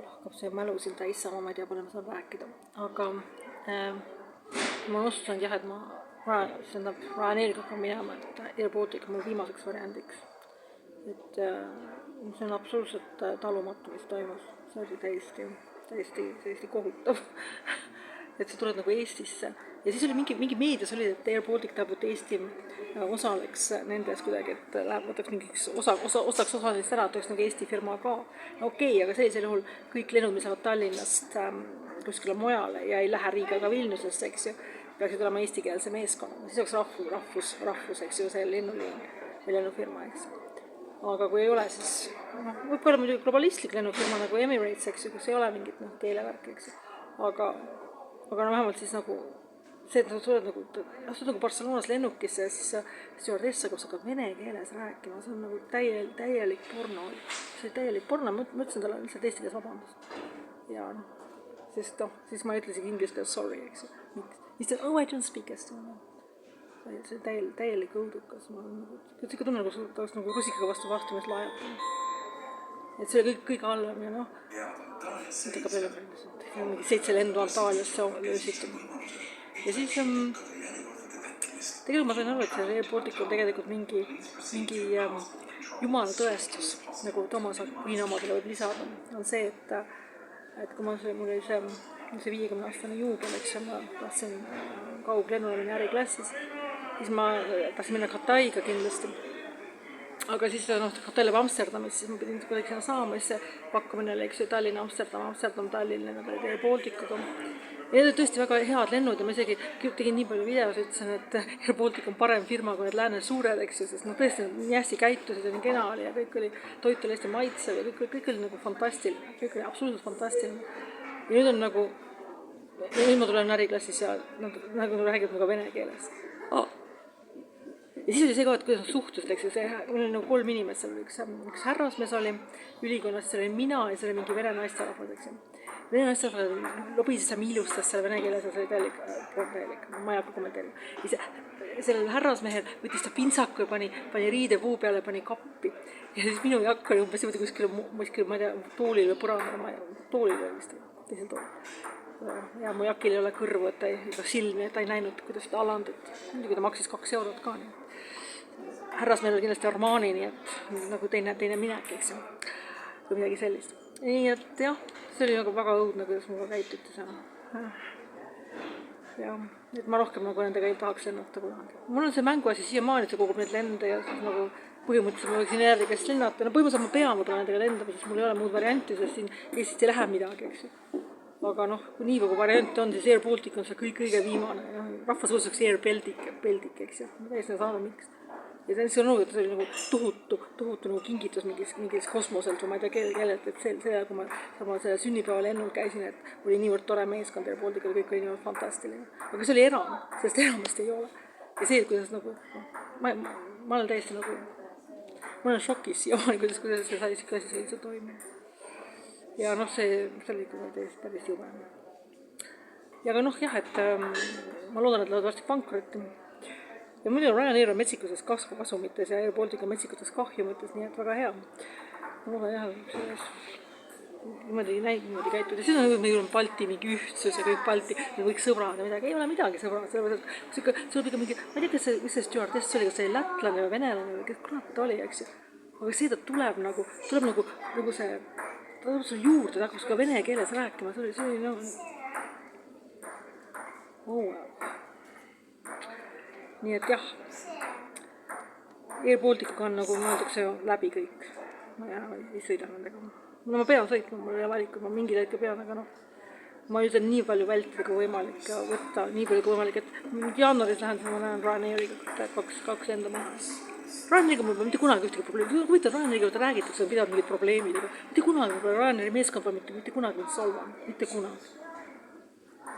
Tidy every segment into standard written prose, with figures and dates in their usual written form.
hakkab see mälu siin täis saama, ma ei tea, palju ma saan rääkida, aga ma otsustangi jah, et ma Ryanairiga hakkan minema, et Air Baltic on mul viimaseks variandiks. Et see on absoluutselt talumatu, mis toimus, see oli täiesti kohutav. Et sa tuled nagu Eestisse ja siis oli mingi meedias oli, et Air Baltic tahab, et Eesti osaleks nendes kuidagi, et läheb, võtaks mingiks ostaks osa neist ära, et oleks nagu Eesti firma ka. No okei, aga sellisel juhul kõik lennud, mis lähevad Tallinnast kuskile mujale ja ei lähe Riigaga Vilniusesse, eks ju, peaksid olema eestikeelse meeskonna. Siis oleks rahvus, eks ju, see lennuliin või lennufirma, eks. Aga kui ei ole, siis võib olla muidugi globalistlik lennufirma nagu Emirates, eks ju, kus ei ole mingit keelevärki, eks ju. Aga vähemalt siis nagu see, et sa tuled nagu Barcelonas lennukisse ja siis stjuardessa, kus hakkad vene keeles rääkima, see on nagu täielik porno. See oli täielik porno, ma ütlesin talle lihtsalt eesti keeles vabandust. Ja siis ma ütlesin inglise keeles sorry, eks ju. Siis ta, I don't speak Estonian. See täielik õudukas. Ma olen ikka tunne, nagu ta oleks nagu rusikaga vastu vahtumist laajatanud. Et see oli kõik allem ja nüüd hakkab jälle mingi 7 lendu Antaaliasse löösitud. Ja siis tegelikult ma sain aru, et see Air Baltic on tegelikult mingi jumala tõestus, nagu Toomas Akvina omadele võib lisada, on see, et kui mul oli see 50-aastane juubel, eks ma tahtsin kauglennule minna äriklassis, siis ma tahtsin minna Kataiga kindlasti. Aga siis hotell läheb Amsterdamis, siis ma pidin kuidagi sinna saama, siis see pakkumine oli, eks ju, Tallinn, Amsterdam, Tallinn, need olid Air Balticuga. Ja need olid tõesti väga head lennud ja ma isegi tegin nii palju videos, ütlesin, et Air Baltic on parem firma kui need lääne suured, eks ju, sest tõesti nii hästi käitusid ja nii kena oli ja kõik oli, toit oli hästi maitsev ja kõik oli nagu fantastiline, kõik oli absoluutselt fantastiline. Ja nüüd on nagu, nüüd ma tulen äriklassis ja nagu räägib nagu vene keeles. Ja siis oli see ka, et kuidas nad suhtusid, eks ju, mul oli nagu 3 inimest, seal oli üks härrasmees oli ülikonnast, seal oli mina ja seal oli mingi vene naisterahvad, eks ju. Vene naisterahvad lobises ja miilustas seal vene keeles ja see oli täielik, ma ei hakka kommenteerima. Ja sellel härrasmehel võttis ta pintsaku ja pani riidepuu peale, pani kappi. Ja siis minu jakk oli umbes kuskil, ma ei tea, toolil või purandal, toolil oli vist, teisel toolil. Ja mu jakil ei ole kõrvu, et ta ei silmi, et ta ei näinud, kuidas ta alandut. Muidugi ta maksis 2 eurot ka. Härras meil oli kindlasti Armani, nii et nagu teine minek, eks ju. Või midagi sellist. Nii et jah, see oli nagu väga õudne, kuidas muga käituti seal. Ja, et ma rohkem nagu nendega ei tahaks lennata kunagi. Mul on see mänguasi siiamaani, see kogub neid lende ja siis nagu põhimõtteliselt ma võiksin järgest lennata. Põhimõtteliselt ma pean võib-olla nendega lendama, sest mul ei ole muud varianti, sest siin Eestist ei lähe midagi, eks ju. Aga kui nii kogu variant on, siis Air Baltic on see kõige viimane. Rahvas võtaks Air Baltic, eks ju. Ma täiesti saanud miks. Ja see on nagu, et see oli nagu tohutu nagu kingitus mingis kosmoselt või ma ei tea kellelt, et see, kui ma selle sünnipäeva lennul käisin, et oli niivõrd tore meeskond Air Baltic, kõik oli niivõrd fantastiline. Aga see oli eram, sest eramist ei ole. Ja see, kuidas nagu, ma olen täiesti nagu, ma olen šokis siiamaani, kuidas see sai asi sellise toimima. Ja see oli täiesti päris jube. Ja aga jah, et ma loodan, et lähevad varsti pankrotti. Ja muidu Ryanair on metsikuses kasumites ja Air Baltic on metsikutes kahjumites, nii et väga hea. Ma loodan jah, niimoodi käituda. Siis on meil Balti mingi ühtsus ja kõik Balti, kõik sõbrad ja midagi. Ei ole midagi sõbrad, sellepärast, et see oli ikka mingi, ma ei tea, mis see stjuardess oli, kas see oli lätlane või venelane või kes kurat ta oli, eks ju. Aga see ta tuleb nagu see, ta tuleb sulle juurde, ta hakkas ka vene keeles rääkima, see oli nagu... Nii et jah, Air Balticuga on nagu mõeldakse läbi kõik. Ma ei sõida nendega. No ma pean sõitma, mul ei ole valikud, ma mingil hetkel pean, aga ma üritan nii palju vältida kui võimalik ja võtta nii palju kui võimalik, et jaanuaris lähen, ma näen Ryanairiga 2 lenda maha. Ryanairiga mul mitte kunagi ühtegi probleemi. Huvitav, Ryanairiga räägitakse, on pidanud mingid probleemid, aga mitte kunagi, Ryanairi meeskond pole mitte kunagi mind solvanud, mitte kunagi.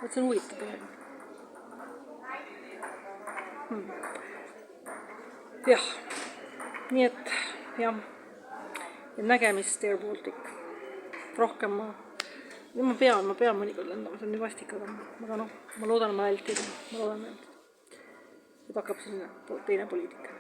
Et see on huvitav tegelikult. Jah, nii et jah, nägemist Air Baltic. Rohkem ma pean mõnikord lendama, see on nii vastik, aga ma loodan, ma vältida. Et hakkab selline teine poliitika.